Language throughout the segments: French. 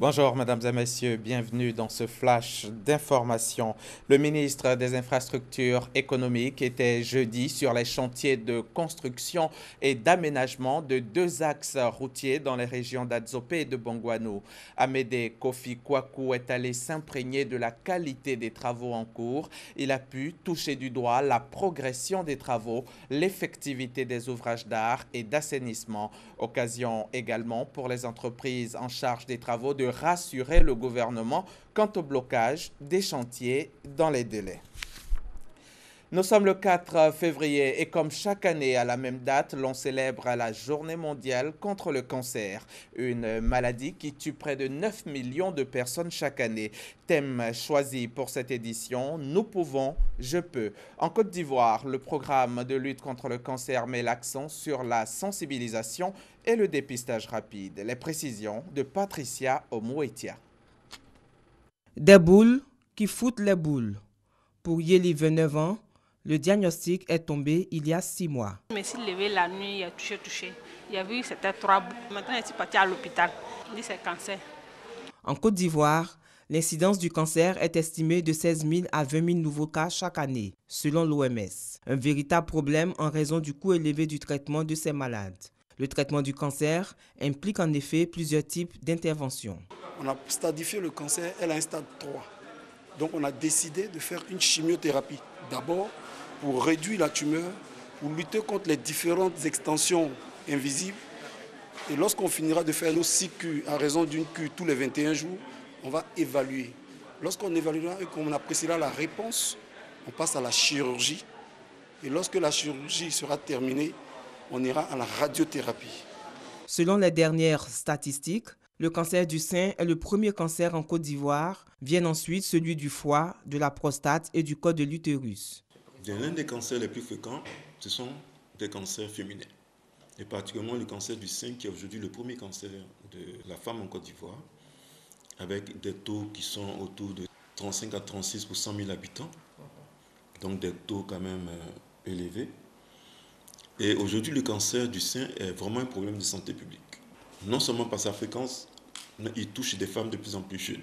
Bonjour, mesdames et messieurs, bienvenue dans ce flash d'information. Le ministre des Infrastructures économiques était jeudi sur les chantiers de construction et d'aménagement de deux axes routiers dans les régions d'Adzopé et de Bongouano. Amédée Kofi Kwaku est allé s'imprégner de la qualité des travaux en cours. Il a pu toucher du doigt la progression des travaux, l'effectivité des ouvrages d'art et d'assainissement. Occasion également pour les entreprises en charge des travaux de rassurer le gouvernement quant au blocage des chantiers dans les délais. Nous sommes le 4 février et comme chaque année à la même date, l'on célèbre la Journée mondiale contre le cancer, une maladie qui tue près de 9 millions de personnes chaque année. Thème choisi pour cette édition, Nous pouvons, je peux. En Côte d'Ivoire, le programme de lutte contre le cancer met l'accent sur la sensibilisation et le dépistage rapide. Les précisions de Patricia Omouetia. Des boules qui foutent les boules. Pour Yeli, 29 ans, le diagnostic est tombé il y a 6 mois. Je me suis levée la nuit, il a touché. Il y a vu que c'était 3 boules. Maintenant, je suis partie à l'hôpital. Il dit que c'est cancer. En Côte d'Ivoire, l'incidence du cancer est estimée de 16 000 à 20 000 nouveaux cas chaque année, selon l'OMS. Un véritable problème en raison du coût élevé du traitement de ces malades. Le traitement du cancer implique en effet plusieurs types d'interventions. On a stadifié le cancer, elle a un stade 3. Donc on a décidé de faire une chimiothérapie. D'abord, pour réduire la tumeur, pour lutter contre les différentes extensions invisibles. Et lorsqu'on finira de faire nos 6 cures à raison d'une cure tous les 21 jours, on va évaluer. Lorsqu'on évaluera et qu'on appréciera la réponse, on passe à la chirurgie. Et lorsque la chirurgie sera terminée, on ira à la radiothérapie. Selon les dernières statistiques, le cancer du sein est le premier cancer en Côte d'Ivoire. Viennent ensuite celui du foie, de la prostate et du col de l'utérus. L'un des cancers les plus fréquents, ce sont des cancers féminins. Et particulièrement le cancer du sein qui est aujourd'hui le premier cancer de la femme en Côte d'Ivoire, avec des taux qui sont autour de 35 à 36 pour 100 000 habitants. Donc des taux quand même élevés. Et aujourd'hui, le cancer du sein est vraiment un problème de santé publique. Non seulement par sa fréquence, mais il touche des femmes de plus en plus jeunes,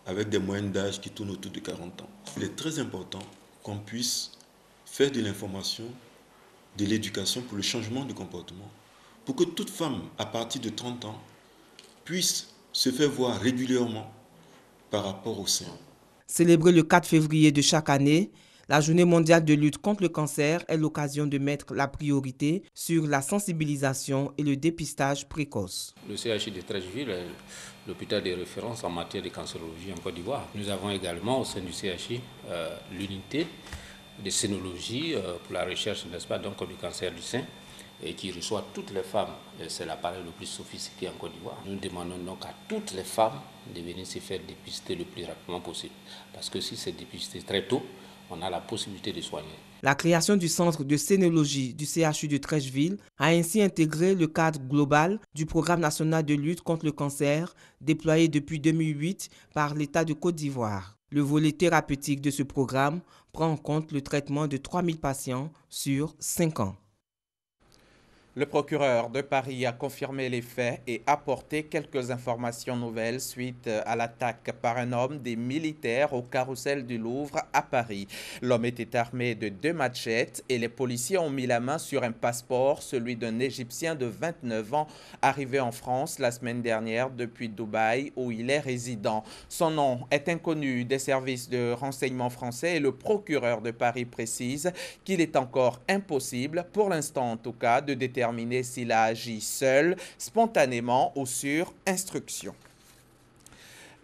avec des moyennes d'âge qui tournent autour de 40 ans. Il est très important qu'on puisse faire de l'information, de l'éducation pour le changement du comportement, pour que toute femme à partir de 30 ans puisse se faire voir régulièrement par rapport au sein. Célébrée le 4 février de chaque année, la Journée mondiale de lutte contre le cancer est l'occasion de mettre la priorité sur la sensibilisation et le dépistage précoce. Le CHU de Treichville est l'hôpital de référence en matière de cancérologie en Côte d'Ivoire. Nous avons également au sein du CHU l'unité de scénologie pour la recherche, n'est-ce pas, donc du cancer du sein, et qui reçoit toutes les femmes. C'est l'appareil le plus sophistiqué en Côte d'Ivoire. Nous demandons donc à toutes les femmes de venir se faire dépister le plus rapidement possible. Parce que si c'est dépisté très tôt, on a la possibilité de soigner. La création du centre de scénologie du CHU de Treichville a ainsi intégré le cadre global du programme national de lutte contre le cancer déployé depuis 2008 par l'État de Côte d'Ivoire. Le volet thérapeutique de ce programme prend en compte le traitement de 3000 patients sur 5 ans. Le procureur de Paris a confirmé les faits et apporté quelques informations nouvelles suite à l'attaque par un homme des militaires au carrousel du Louvre à Paris. L'homme était armé de 2 machettes et les policiers ont mis la main sur un passeport, celui d'un Égyptien de 29 ans arrivé en France la semaine dernière depuis Dubaï où il est résident. Son nom est inconnu des services de renseignement français et le procureur de Paris précise qu'il est encore impossible, pour l'instant en tout cas, de déterminer s'il a agi seul, spontanément ou sur instruction.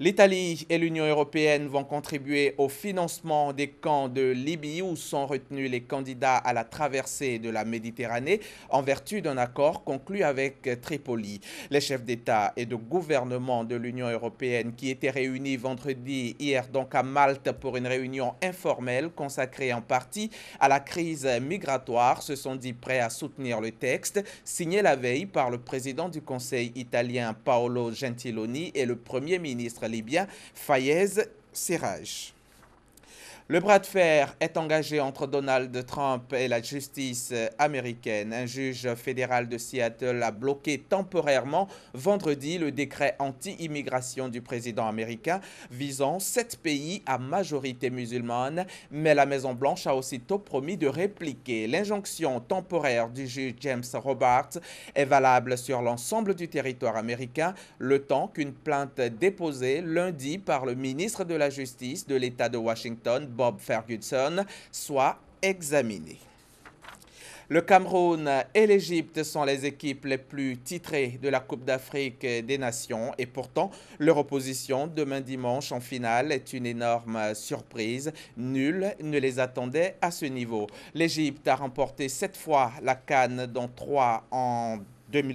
L'Italie et l'Union européenne vont contribuer au financement des camps de Libye où sont retenus les candidats à la traversée de la Méditerranée en vertu d'un accord conclu avec Tripoli. Les chefs d'État et de gouvernement de l'Union européenne qui étaient réunis vendredi hier donc à Malte pour une réunion informelle consacrée en partie à la crise migratoire se sont dit prêts à soutenir le texte signé la veille par le président du Conseil italien Paolo Gentiloni et le premier ministre libyen Fayez Serraj. Le bras de fer est engagé entre Donald Trump et la justice américaine. Un juge fédéral de Seattle a bloqué temporairement vendredi le décret anti-immigration du président américain visant 7 pays à majorité musulmane, mais la Maison-Blanche a aussitôt promis de répliquer. L'injonction temporaire du juge James Roberts est valable sur l'ensemble du territoire américain, le temps qu'une plainte déposée lundi par le ministre de la Justice de l'État de Washington, Bob Ferguson, soit examiné. Le Cameroun et l'Égypte sont les équipes les plus titrées de la Coupe d'Afrique des Nations et pourtant leur opposition demain dimanche en finale est une énorme surprise. Nul ne les attendait à ce niveau. L'Égypte a remporté 7 fois la CAN dont 3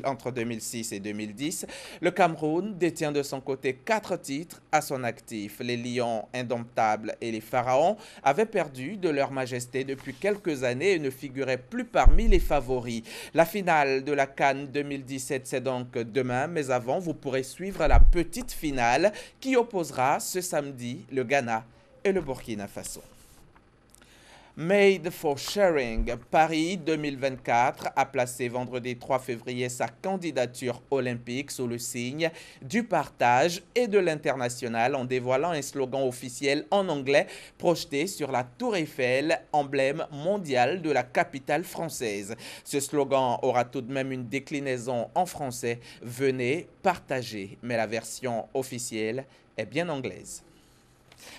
entre 2006 et 2010. Le Cameroun détient de son côté 4 titres à son actif. Les Lions indomptables et les Pharaons avaient perdu de leur majesté depuis quelques années et ne figuraient plus parmi les favoris. La finale de la CAN 2017, c'est donc demain, mais avant, vous pourrez suivre la petite finale qui opposera ce samedi le Ghana et le Burkina Faso. Made for Sharing, Paris 2024 a placé vendredi 3 février sa candidature olympique sous le signe du partage et de l'international en dévoilant un slogan officiel en anglais projeté sur la Tour Eiffel, emblème mondial de la capitale française. Ce slogan aura tout de même une déclinaison en français, venez partager, mais la version officielle est bien anglaise.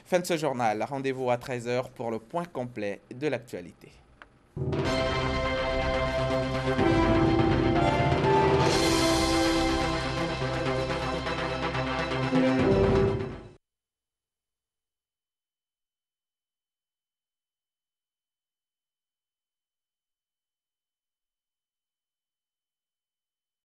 Fin de ce journal, rendez-vous à 13h pour le point complet de l'actualité.